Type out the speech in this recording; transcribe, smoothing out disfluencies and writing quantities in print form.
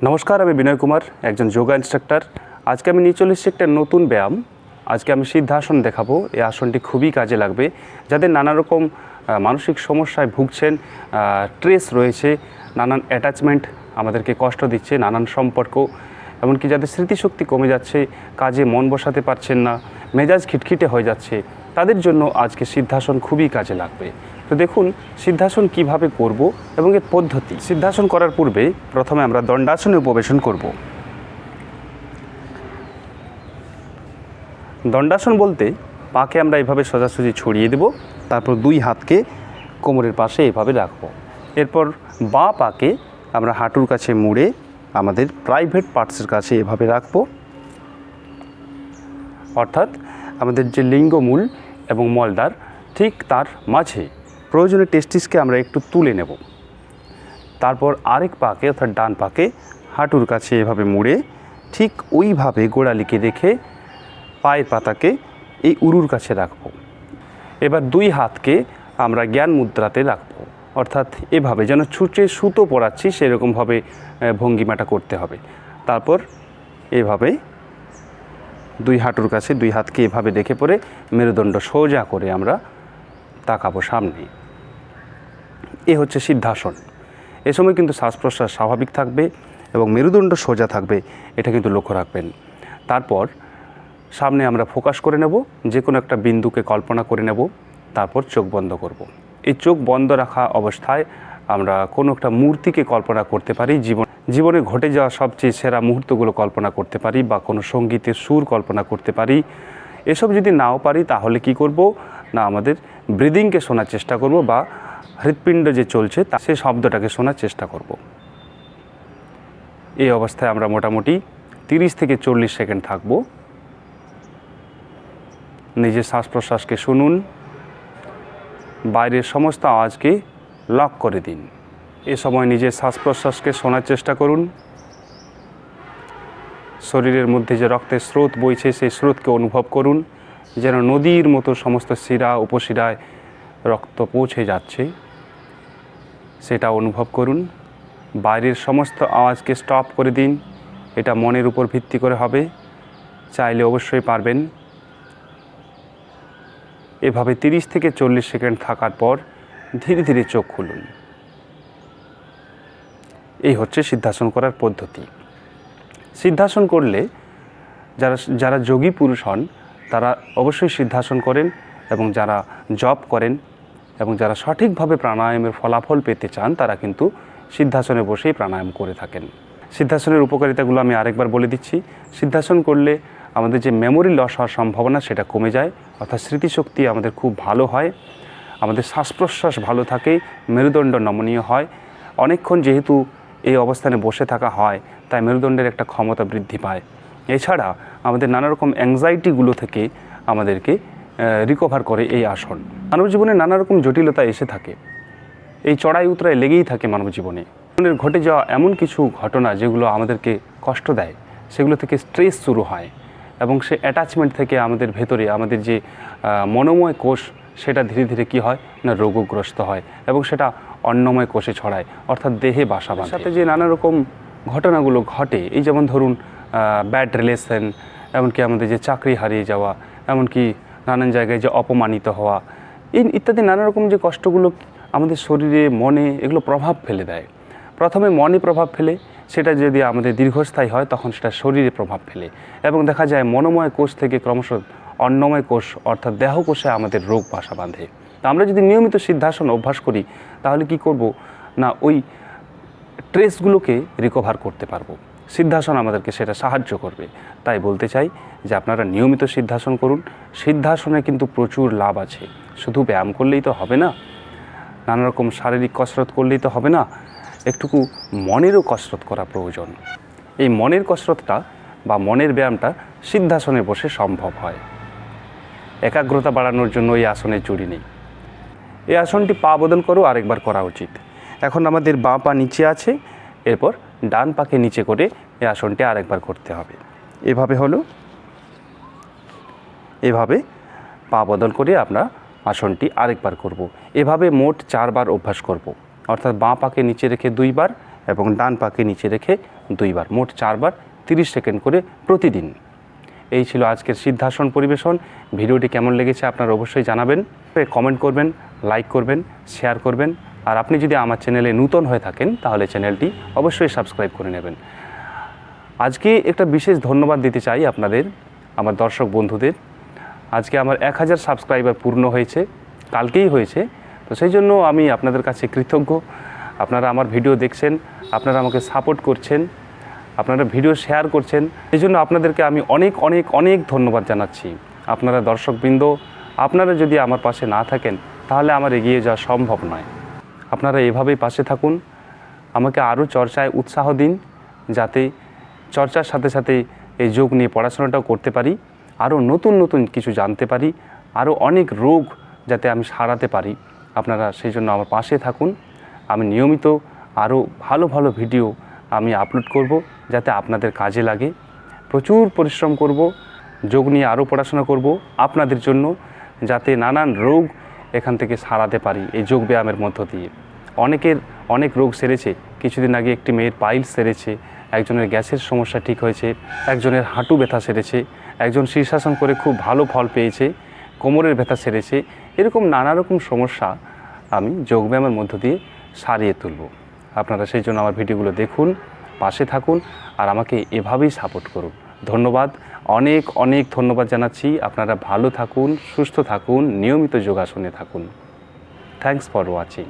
নমস্কার, আমি বিনয় কুমার, একজন যোগা ইনস্ট্রাক্টর। আজকে আমি নিয়ে চলে এসেছি একটা নতুন ব্যায়াম। আজকে আমি সিদ্ধাসন দেখাবো। এই আসনটি খুবই কাজে লাগবে যাদের নানা রকম মানসিক সমস্যায় ভুগছেন, স্ট্রেস রয়েছে, নানান অ্যাটাচমেন্ট আমাদেরকে কষ্ট দিচ্ছে, নানান সম্পর্ক, এমনকি যাদের স্মৃতিশক্তি কমে যাচ্ছে, কাজে মন বসাতে পারছেন না, মেজাজ খিটখিটে হয়ে যাচ্ছে, তাদের জন্য আজকে সিদ্ধাসন খুবই কাজে লাগবে। তো দেখুন সিদ্ধাসন কিভাবে করব এবং এর পদ্ধতি। সিদ্ধাসন করার পূর্বে প্রথমে আমরা দণ্ডাসনে উপবেশন করব। দণ্ডাসন বলতে পাকে আমরা এভাবে সোজাসুজি ছড়িয়ে দেব, তারপর দুই হাতকে কোমরের পাশে এভাবে রাখব। এরপর বাঁ পাকে আমরা হাঁটুর কাছে মুড়ে আমাদের প্রাইভেট পার্টসের কাছে এভাবে রাখব, অর্থাৎ আমাদের যে লিঙ্গমূল এবং মলদ্বার ঠিক তার মাঝে প্রয়োজনে টেস্টিসকে আমরা একটু তুলে নেব। তারপর আরেক পাকে অর্থাৎ ডান পাকে হাঁটুর কাছে এভাবে মুড়ে ঠিক ওইভাবে গোড়ালিকে রেখে পায়ের পাতাকে এই উরুর কাছে রাখব। এবার দুই হাতকে আমরা জ্ঞান মুদ্রাতে রাখব, অর্থাৎ এভাবে যেন ছুঁচে সুতো পরাচ্ছি সেরকমভাবে ভঙ্গিমাটা করতে হবে। তারপর এভাবে দুই হাঁটুর কাছে দুই হাতকে এভাবে রেখে পরে মেরুদণ্ড সোজা করে আমরা তাকাবো সামনে। এ হচ্ছে সিদ্ধাসন। এ সময় কিন্তু শ্বাস প্রশ্বাস স্বাভাবিক থাকবে এবং মেরুদণ্ড সোজা থাকবে, এটা কিন্তু লক্ষ্য রাখবেন। তারপর সামনে আমরা ফোকাস করে নেব, যে কোনো একটা বিন্দুকে কল্পনা করে নেব, তারপর চোখ বন্ধ করব। এই চোখ বন্ধ রাখা অবস্থায় আমরা কোনো একটা মূর্তিকে কল্পনা করতে পারি, জীবনে ঘটে যাওয়া সবচেয়ে সেরা মুহূর্তগুলো কল্পনা করতে পারি, বা কোনো সঙ্গীতের সুর কল্পনা করতে পারি। এসব যদি নাও পারি তাহলে কি করব না, আমাদের ব্রিদিংকে শোনার চেষ্টা করব, বা হৃৎপিণ্ড যে চলছে তা সে শব্দটাকে শোনার চেষ্টা করব। এই অবস্থায় আমরা মোটামুটি 30 থেকে 40 সেকেন্ড থাকব। নিজের শ্বাস প্রশ্বাসকে শুনুন, বাইরের সমস্ত আওয়াজকে লক করে দিন। এ সময় নিজের শ্বাস প্রশ্বাসকে শোনার চেষ্টা করুন। শরীরের মধ্যে যে রক্তের স্রোত বইছে সেই স্রোতকে অনুভব করুন, যেন নদীর মতো সমস্ত শিরা উপশিরায় রক্ত পৌঁছে যাচ্ছে, সেটা অনুভব করুন। বাইরের সমস্ত আওয়াজকে স্টপ করে দিন। এটা মনের উপর ভিত্তি করে হবে, চাইলে অবশ্যই পারবেন। এভাবে 30 থেকে 40 সেকেন্ড থাকার পর ধীরে ধীরে চোখ খুলুন। এই হচ্ছে সিদ্ধাসন করার পদ্ধতি। সিদ্ধাসন করলে যারা যোগী পুরুষ হন তারা অবশ্যই সিদ্ধাসন করেন, এবং যারা জপ করেন এবং যারা সঠিকভাবে প্রাণায়ামের ফলাফল পেতে চান তারা কিন্তু সিদ্ধাসনে বসেই প্রাণায়াম করে থাকেন। সিদ্ধাসনের উপকারিতাগুলো আমি আরেকবার বলে দিচ্ছি। সিদ্ধাসন করলে আমাদের যে মেমোরি লস হওয়ার সম্ভাবনা সেটা কমে যায়, অর্থাৎ স্মৃতিশক্তি আমাদের খুব ভালো হয়, আমাদের শ্বাস প্রশ্বাস ভালো থাকে, মেরুদণ্ড নমনীয় হয়। অনেকক্ষণ যেহেতু এই অবস্থানে বসে থাকা হয় তাই মেরুদণ্ডের একটা ক্ষমতা বৃদ্ধি পায়। এছাড়া আমাদের নানা রকম অ্যাংজাইটিগুলো থেকে আমাদেরকে রিকভার করে এই আসন। মানব জীবনে নানা রকম জটিলতা এসে থাকে, এই চড়াই উতরাই লেগেই থাকে মানব জীবনে। ঘটে যাওয়া এমন কিছু ঘটনা যেগুলো আমাদেরকে কষ্ট দেয়, সেগুলো থেকে স্ট্রেস শুরু হয়, এবং সে অ্যাটাচমেন্ট থেকে আমাদের ভেতরে আমাদের যে মনোময় কোষ সেটা ধীরে ধীরে কী হয় না, রোগগ্রস্ত হয়, এবং সেটা অন্নময় কোষে ছড়ায়, অর্থাৎ দেহে বাসা বাঁধে। সাথে যে নানা রকম ঘটনাগুলো ঘটে, এই যেমন ধরুন ব্যাড রিলেশন, এমনকি আমাদের যে চাকরি হারিয়ে যাওয়া, এমনকি নানান জায়গায় যে অপমানিত হওয়া, ইত্যাদি নানা রকম যে কষ্টগুলো আমাদের শরীরে মনে এগুলো প্রভাব ফেলে দেয়। প্রথমে মনে প্রভাব ফেলে, সেটা যদি আমাদের দীর্ঘস্থায়ী হয় তখন সেটা শরীরে প্রভাব ফেলে, এবং দেখা যায় মনোময় কোষ থেকে ক্রমশ অন্নময় কোষ অর্থাৎ দেহকোষে আমাদের রোগ বাসা বাঁধে। তা আমরা যদি নিয়মিত সিদ্ধাসন অভ্যাস করি তাহলে কি করব না, ওই স্ট্রেসগুলোকে রিকভার করতে পারবো। সিদ্ধাসন আমাদেরকে সেটা সাহায্য করবে। তাই বলতে চাই যে আপনারা নিয়মিত সিদ্ধাসন করুন। সিদ্ধাসনে কিন্তু প্রচুর লাভ আছে। শুধু ব্যায়াম করলেই তো হবে না, নানা রকম শারীরিক কসরত করলেই তো হবে না, একটুকু মনেরও কসরত করা প্রয়োজন। এই মনের কসরতটা বা মনের ব্যায়ামটা সিদ্ধাসনে বসে সম্ভব হয়। একাগ্রতা বাড়ানোর জন্য এই আসনের জুড়ি নেই। এই আসনটি পা বদল করেও আরেকবার করা উচিত। এখন আমাদের বাঁ পা নিচে আছে, এরপর ডান পাকে নিচে করে এই আসনটি আরেকবার করতে হবে। এভাবে হলো, এভাবে পা বদল করে আমরা আসনটি আরেকবার করব। এভাবে মোট 4 বার অভ্যাস করব, অর্থাৎ বাঁ পাকে নিচে রেখে 2 বার এবং ডান পাকে নিচে রেখে 2 বার, মোট 4 বার 30 সেকেন্ড করে প্রতিদিন। এই ছিল আজকের সিদ্ধাসন পরিবেশন। ভিডিওটি কেমন লেগেছে আপনারা অবশ্যই জানাবেন, কমেন্ট করবেন, লাইক করবেন, শেয়ার করবেন। আর আপনি যদি আমার চ্যানেলে নূতন হয়ে থাকেন তাহলে চ্যানেলটি অবশ্যই সাবস্ক্রাইব করে নেবেন। আজকে একটা বিশেষ ধন্যবাদ দিতে চাই আপনাদের, আমার দর্শক বন্ধুদের। আজকে আমার 1000 সাবস্ক্রাইবার পূর্ণ হয়েছে, কালকেই হয়েছে। তো সেই জন্য আমি আপনাদের কাছে কৃতজ্ঞ। আপনারা আমার ভিডিও দেখছেন, আপনারা আমাকে সাপোর্ট করছেন, আপনারা ভিডিও শেয়ার করছেন, এই জন্য আপনাদেরকে আমি অনেক অনেক অনেক ধন্যবাদ জানাচ্ছি। আপনারা দর্শকবৃন্দ, আপনারা যদি আমার পাশে না থাকেন তাহলে আমার এগিয়ে যাওয়া সম্ভব নয়। আপনারা এভাবেই পাশে থাকুন, আমাকে আরও চর্চায় উৎসাহ দিন, যাতে চর্চার সাথে সাথে এই যোগ নিয়ে পড়াশোনাটাও করতে পারি, আরও নতুন নতুন কিছু জানতে পারি, আরও অনেক রোগ যাতে আমি সারাতে পারি। আপনারা সেই জন্য আমার পাশে থাকুন। আমি নিয়মিত আরও ভালো ভালো ভিডিও আমি আপলোড করব, যাতে আপনাদের কাজে লাগে। প্রচুর পরিশ্রম করব, যোগ নিয়ে আরও পড়াশোনা করব আপনাদের জন্য, যাতে নানান রোগ এখান থেকে সারাতে পারি এই যোগ ব্যায়ামের মধ্য দিয়ে। অনেকের অনেক রোগ সেরেছে। কিছুদিন আগে একটি মেয়ের পাইলস সেরেছে, একজনের গ্যাসের সমস্যা ঠিক হয়েছে, একজনের হাঁটু ব্যথা সেরেছে, একজন শীর্ষাসন করে খুব ভালো ফল পেয়েছে, কোমরের ব্যথা সেরেছে। এরকম নানা রকম সমস্যা আমি যোগব্যায়ামের মধ্য দিয়ে সারিয়ে তুলব। আপনারা সেই জন্য আমার ভিডিওগুলো দেখুন, পাশে থাকুন আর আমাকে এভাবেই সাপোর্ট করুন। ধন্যবাদ, অনেক অনেক ধন্যবাদ জানাচ্ছি। আপনারা ভালো থাকুন, সুস্থ থাকুন, নিয়মিত যোগাসনে থাকুন। Thanks for watching.